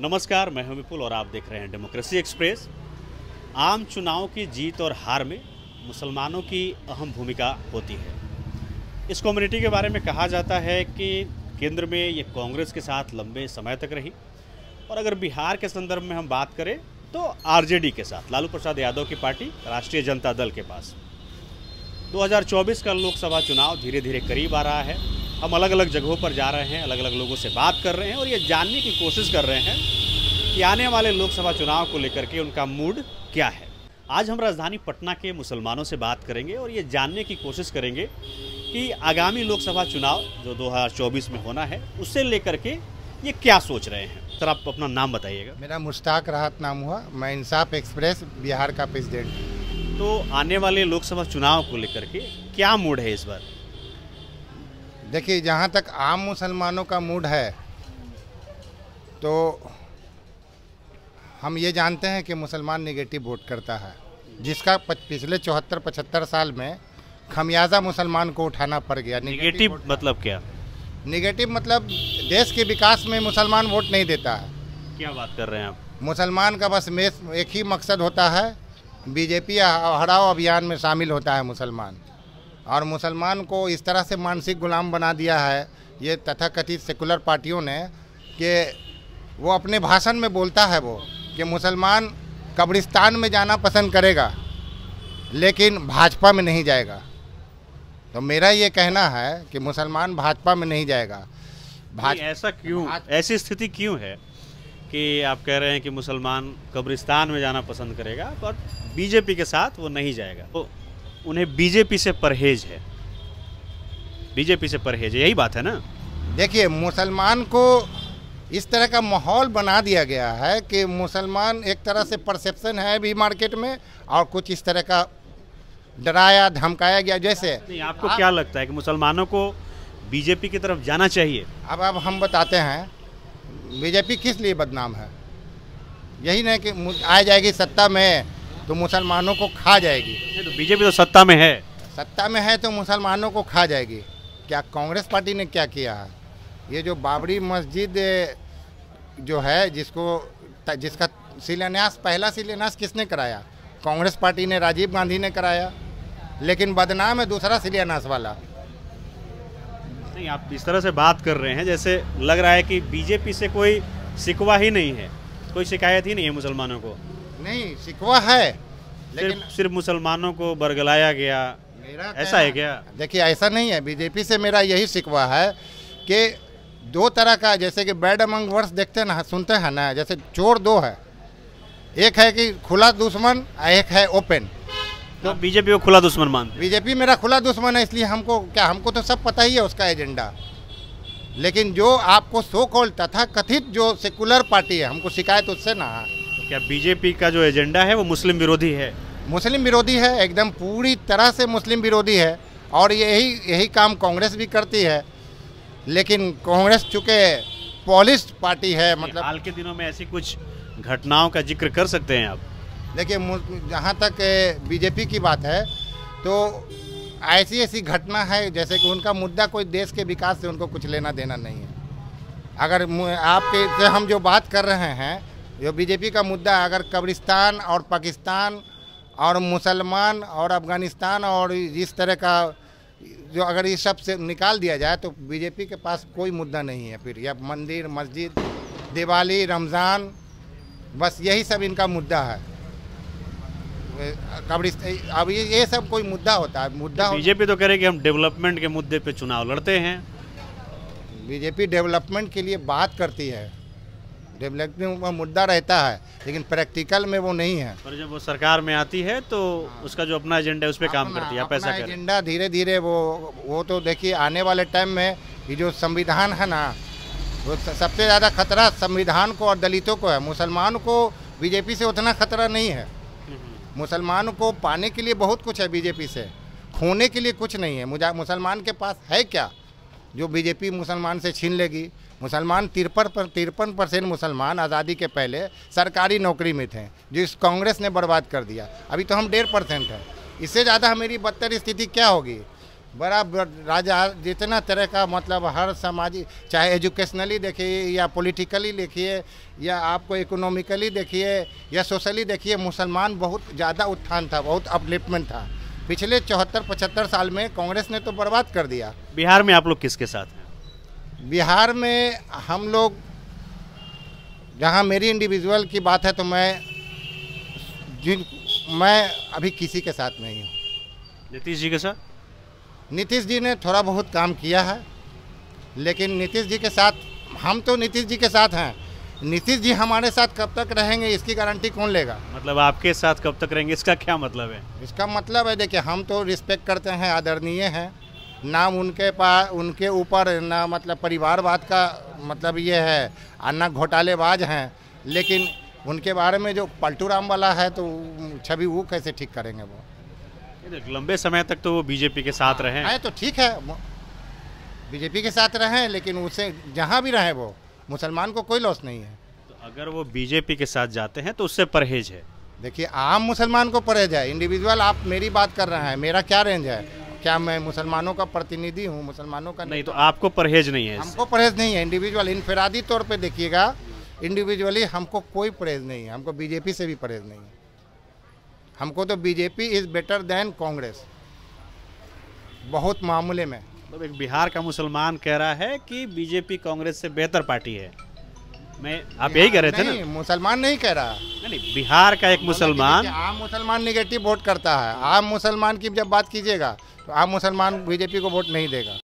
नमस्कार, मैं हूं विपुल और आप देख रहे हैं डेमोक्रेसी एक्सप्रेस। आम चुनाव की जीत और हार में मुसलमानों की अहम भूमिका होती है। इस कम्युनिटी के बारे में कहा जाता है कि केंद्र में ये कांग्रेस के साथ लंबे समय तक रही और अगर बिहार के संदर्भ में हम बात करें तो आरजेडी के साथ, लालू प्रसाद यादव की पार्टी राष्ट्रीय जनता दल के पास। 2024 का लोकसभा चुनाव धीरे धीरे करीब आ रहा है। हम अलग अलग जगहों पर जा रहे हैं, अलग अलग लोगों से बात कर रहे हैं और ये जानने की कोशिश कर रहे हैं कि आने वाले लोकसभा चुनाव को लेकर के उनका मूड क्या है। आज हम राजधानी पटना के मुसलमानों से बात करेंगे और ये जानने की कोशिश करेंगे कि आगामी लोकसभा चुनाव जो 2024 में होना है उससे लेकर के ये क्या सोच रहे हैं। सर, आप अपना नाम बताइएगा। मेरा मुश्ताक राहत नाम हुआ, मैं इंसाफ एक्सप्रेस बिहार का प्रेसिडेंट। तो आने वाले लोकसभा चुनाव को लेकर के क्या मूड है इस बार? देखिए, जहाँ तक आम मुसलमानों का मूड है तो हम ये जानते हैं कि मुसलमान नेगेटिव वोट करता है, जिसका पिछले 74-75 साल में खमियाजा मुसलमान को उठाना पड़ गया। नेगेटिव मतलब क्या? नेगेटिव मतलब देश के विकास में मुसलमान वोट नहीं देता है। क्या बात कर रहे हैं आप? मुसलमान का बस एक ही मकसद होता है, बीजेपी हटाओ अभियान में शामिल होता है मुसलमान। और मुसलमान को इस तरह से मानसिक गुलाम बना दिया है ये तथाकथित सेकुलर पार्टियों ने कि वो अपने भाषण में बोलता है वो कि मुसलमान कब्रिस्तान में जाना पसंद करेगा लेकिन भाजपा में नहीं जाएगा। तो मेरा ये कहना है कि मुसलमान भाजपा में नहीं जाएगा। ऐसा क्यों, ऐसी स्थिति क्यों है कि आप कह रहे हैं कि मुसलमान कब्रिस्तान में जाना पसंद करेगा पर बीजेपी के साथ वो नहीं जाएगा? तो उन्हें बीजेपी से परहेज है, बीजेपी से परहेज है, यही बात है ना? देखिए, मुसलमान को इस तरह का माहौल बना दिया गया है कि मुसलमान एक तरह से परसेप्शन है भी मार्केट में और कुछ इस तरह का डराया धमकाया गया। जैसे नहीं, आपको क्या लगता है कि मुसलमानों को बीजेपी की तरफ जाना चाहिए? अब हम बताते हैं बीजेपी किस लिए बदनाम है। यही नहीं कि आ जाएगी सत्ता में तो मुसलमानों को खा जाएगी। तो बीजेपी तो सत्ता में है, सत्ता में है तो मुसलमानों को खा जाएगी। क्या कांग्रेस पार्टी ने क्या किया है? ये जो बाबरी मस्जिद जो है जिसका शिलान्यास, पहला शिलान्यास किसने कराया? कांग्रेस पार्टी ने, राजीव गांधी ने कराया, लेकिन बदनाम है दूसरा शिलान्यास वाला। नहीं, आप इस तरह से बात कर रहे हैं जैसे लग रहा है कि बीजेपी से कोई शिकवा ही नहीं है, कोई शिकायत ही नहीं है मुसलमानों को। नहीं, शिकवा है लेकिन सिर्फ मुसलमानों को बरगलाया गया, ऐसा है क्या? देखिए, ऐसा नहीं है। बीजेपी से मेरा यही शिकवा है कि दो तरह का, जैसे कि बैड अमंग वर्ड्स देखते हैं ना, सुनते हैं ना, जैसे चोर दो है, एक है कि खुला दुश्मन, एक है ओपन। तो बीजेपी को खुला दुश्मन मानते? बीजेपी मेरा खुला दुश्मन है, इसलिए हमको तो सब पता ही है उसका एजेंडा। लेकिन जो आपको सो कॉल्ड तथा कथित जो सेकुलर पार्टी है, हमको शिकायत उससे ना है। तो क्या बीजेपी का जो एजेंडा है वो मुस्लिम विरोधी है? मुस्लिम विरोधी है, एकदम पूरी तरह से मुस्लिम विरोधी है। और यही काम कांग्रेस भी करती है, लेकिन कांग्रेस चूँकि पॉलिश पार्टी है। मतलब हाल के दिनों में ऐसी कुछ घटनाओं का जिक्र कर सकते हैं आप? देखिए, जहाँ तक बीजेपी की बात है तो ऐसी घटना है जैसे कि उनका मुद्दा कोई देश के विकास से उनको कुछ लेना देना नहीं है। अगर आपके से हम जो बात कर रहे हैं, जो बीजेपी का मुद्दा, अगर कब्रिस्तान और पाकिस्तान और मुसलमान और अफ़गानिस्तान और इस तरह का जो अगर ये सब से निकाल दिया जाए तो बीजेपी के पास कोई मुद्दा नहीं है फिर। या मंदिर, मस्जिद, दिवाली, रमज़ान, बस यही सब इनका मुद्दा है। कब्रिस्तान, अब ये सब कोई मुद्दा होता है? मुद्दा बीजेपी तो कह रहे कि हम डेवलपमेंट के मुद्दे पे चुनाव लड़ते हैं। बीजेपी डेवलपमेंट के लिए बात करती है, डेवलपमेंट का मुद्दा रहता है, लेकिन प्रैक्टिकल में वो नहीं है। पर जब वो सरकार में आती है तो उसका जो अपना एजेंडा है उस पर काम करती है। आप ऐसा करें एजेंडा धीरे धीरे वो तो देखिए, आने वाले टाइम में ये जो संविधान है ना, वो सबसे ज़्यादा खतरा संविधान को और दलितों को है। मुसलमान को बीजेपी से उतना खतरा नहीं है। मुसलमान को पाने के लिए बहुत कुछ है बीजेपी से, खोने के लिए कुछ नहीं है। मुसलमान के पास है क्या जो बीजेपी मुसलमान से छीन लेगी? मुसलमान 53% मुसलमान आज़ादी के पहले सरकारी नौकरी में थे, जो इस कांग्रेस ने बर्बाद कर दिया। अभी तो हम 1.5% हैं। इससे ज़्यादा मेरी बदतर स्थिति क्या होगी? राजा जितना तरह का मतलब हर सामाजिक, चाहे एजुकेशनली देखिए या पॉलिटिकली देखिए या आपको इकोनॉमिकली देखिए या सोशली देखिए, मुसलमान बहुत ज़्यादा उत्थान था, बहुत अपलिफ्टमेंट था। पिछले 74-75 साल में कांग्रेस ने तो बर्बाद कर दिया। बिहार में आप लोग किसके साथ हैं? बिहार में हम लोग, जहाँ मेरी इंडिविजुअल की बात है तो मैं अभी किसी के साथ नहीं हूँ। नीतीश जी के साथ? नीतीश जी ने थोड़ा बहुत काम किया है, लेकिन नीतीश जी के साथ, हम तो नीतीश जी के साथ हैं, नीतीश जी हमारे साथ कब तक रहेंगे इसकी गारंटी कौन लेगा? मतलब आपके साथ कब तक रहेंगे, इसका क्या मतलब है? इसका मतलब है देखिए, हम तो रिस्पेक्ट करते हैं, आदरणीय हैं, ना उनके ऊपर ना मतलब परिवारवाद का मतलब ये है, ना घोटालेबाज हैं, लेकिन उनके बारे में जो पलटू राम वाला है तो छवि वो कैसे ठीक करेंगे? वो लंबे समय तक तो वो बीजेपी के साथ रहे हैं। तो ठीक है, बीजेपी के साथ रहें, लेकिन उससे जहाँ भी रहें वो मुसलमान को कोई लॉस नहीं है। तो अगर वो बीजेपी के साथ जाते हैं तो उससे परहेज है? देखिए, आम मुसलमान को परहेज है, इंडिविजुअल आप मेरी बात कर रहे हैं, मेरा क्या रेंज है? क्या मैं मुसलमानों का प्रतिनिधि हूँ? मुसलमानों का नहीं। तो आपको परहेज नहीं है? हमको परहेज नहीं है। इंडिविजुअल इनफरादी तौर पे देखिएगा, इंडिविजुअली हमको कोई परहेज नहीं है, हमको बीजेपी से भी परहेज नहीं है। हमको तो BJP is better than Congress बहुत मामले में। मतलब एक बिहार का मुसलमान कह रहा है कि बीजेपी कांग्रेस से बेहतर पार्टी है। आप यही कह रहे थे ना? मुसलमान नहीं कह रहा। नहीं, बिहार का एक मुसलमान, आम मुसलमान नेगेटिव वोट करता है। आम मुसलमान की जब बात कीजिएगा तो आम मुसलमान बीजेपी को वोट नहीं देगा।